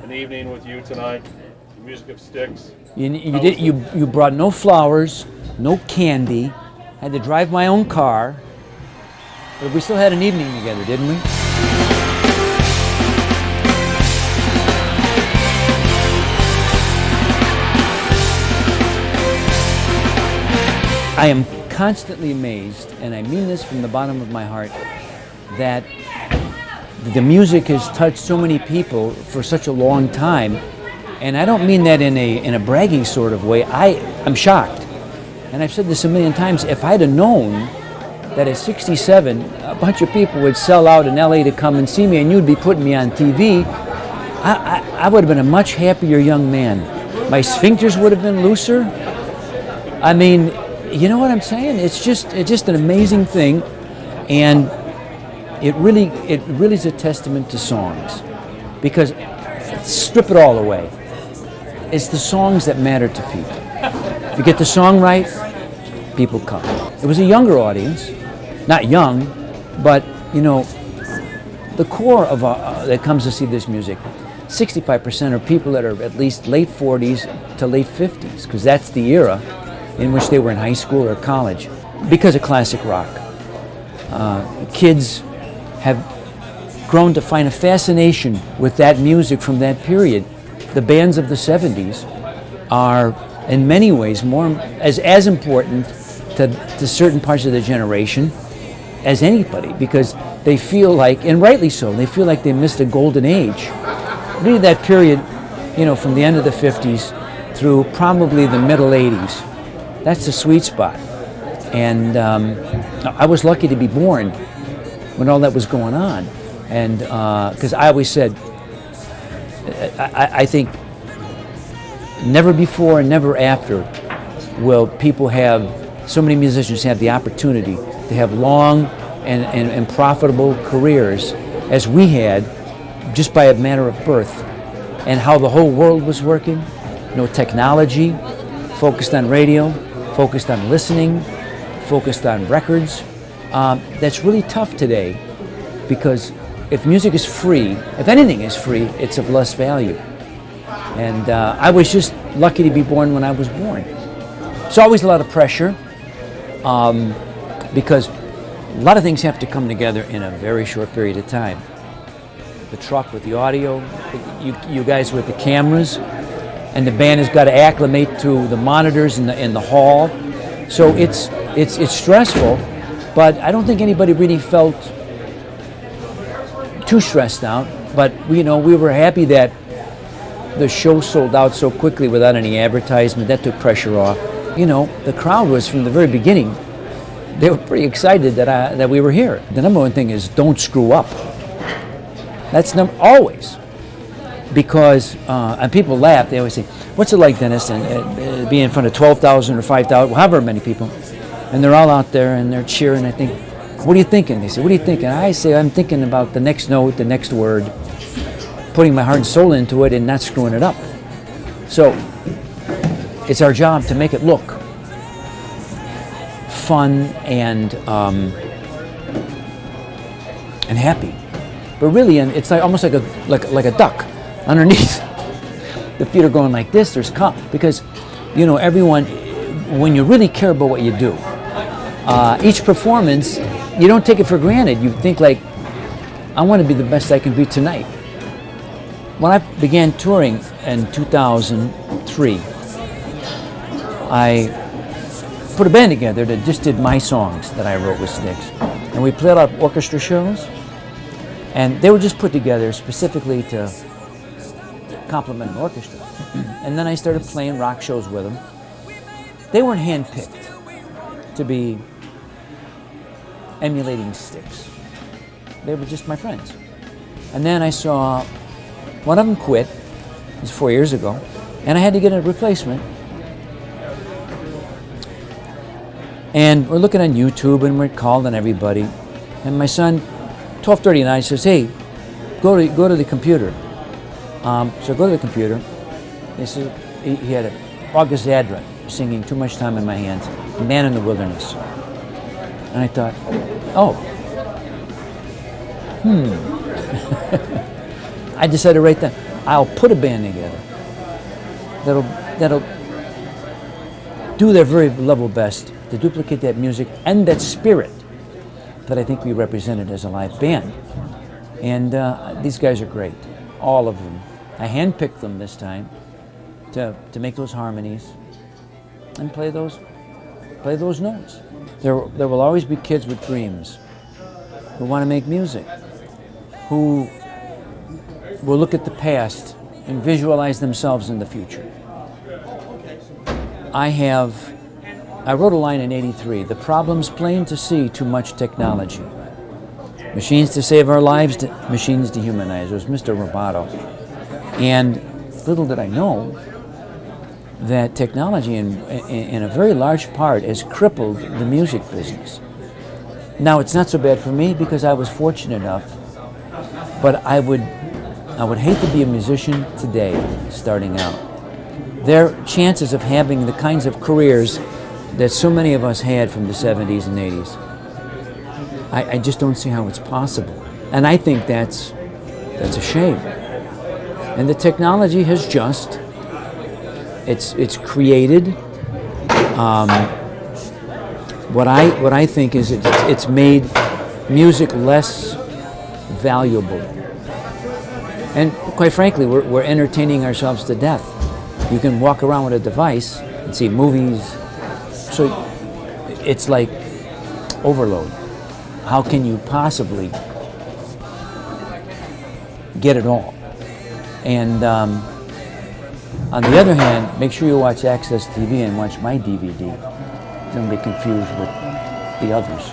an evening with you tonight, the music of Styx. You brought no flowers, no candy. Had to drive my own car, but we still had an evening together, didn't we? I am constantly amazed, and I mean this from the bottom of my heart, that the music has touched so many people for such a long time, and I don't mean that in a bragging sort of way. I'm shocked, and I've said this a million times. If I'd have known that at 67 a bunch of people would sell out in LA to come and see me, and you'd be putting me on TV, I would have been a much happier young man. My sphincters would have been looser. I mean, you know what I'm saying? It's just an amazing thing, and it really is a testament to songs, because strip it all away. It's the songs that matter to people. If you get the song right, people come. It was a younger audience, not young, but you know, the core of that comes to see this music. 65% are people that are at least late 40s to late 50s, because that's the era in which they were in high school or college, because of classic rock. Kids have grown to find a fascination with that music from that period. The bands of the 70s are, in many ways, as important to certain parts of the generation as anybody, because they feel like, and rightly so, they feel like they missed a golden age. Really that period, you know, from the end of the 50s through probably the middle 80s. That's the sweet spot. And I was lucky to be born when all that was going on. And because I always said, I think never before and never after will people have, so many musicians have the opportunity to have long and profitable careers as we had, just by a matter of birth, and how the whole world was working. No technology, focused on radio, focused on listening, focused on records. That's really tough today, because if music is free, if anything is free, it's of less value. And I was just lucky to be born when I was born. It's always a lot of pressure, because a lot of things have to come together in a very short period of time. The truck with the audio, you guys with the cameras, and the band has got to acclimate to the monitors in the hall. So it's stressful, but I don't think anybody really felt too stressed out. But we were happy that the show sold out so quickly without any advertisement. That took pressure off. You know, the crowd was, from the very beginning, they were pretty excited that we were here. The number one thing is don't screw up. That's always. Because, and people laugh, they always say, what's it like, Dennis, and being in front of 12,000 or 5,000, however many people, and they're all out there and they're cheering. I think, what are you thinking? They say, what are you thinking? I say, I'm thinking about the next note, the next word, putting my heart and soul into it and not screwing it up. So, it's our job to make it look fun and happy. But really, it's like almost like a duck underneath. The feet are going like this. There's because, you know, everyone, when you really care about what you do, each performance, you don't take it for granted. You think like, I want to be the best I can be tonight. When I began touring in 2003, I put a band together that just did my songs that I wrote with Styx, and we played a lot of orchestra shows. And they were just put together specifically to complement an orchestra. And then I started playing rock shows with them. They weren't handpicked to be emulating Styx. They were just my friends. And then I saw one of them quit. It was 4 years ago. And I had to get a replacement. And we're looking on YouTube, and we're calling everybody. And my son, 12:39, says, hey, go to the computer. So I go to the computer. He had August Adra singing Too Much Time in My Hands, Man in the Wilderness. And I thought, I decided right then, I'll put a band together that'll do their very level best to duplicate that music and that spirit that I think we represented as a live band. And these guys are great, all of them. I handpicked them this time to make those harmonies and play those notes. There will always be kids with dreams who want to make music, who will look at the past and visualize themselves in the future. I wrote a line in '83, the problem's plain to see, too much technology. Machines to save our lives, machines dehumanize. It was Mr. Roboto. And little did I know that technology in a very large part has crippled the music business. Now it's not so bad for me because I was fortunate enough, but I would hate to be a musician today starting out. Their chances of having the kinds of careers that so many of us had from the 70s and 80s, I just don't see how it's possible. And I think that's a shame. And the technology has just, it's created what I think is it's made music less valuable. And quite frankly, we're entertaining ourselves to death. You can walk around with a device and see movies. So it's like overload. How can you possibly get it all? And on the other hand, make sure you watch AXS-TV and watch my DVD. Don't be confused with the others.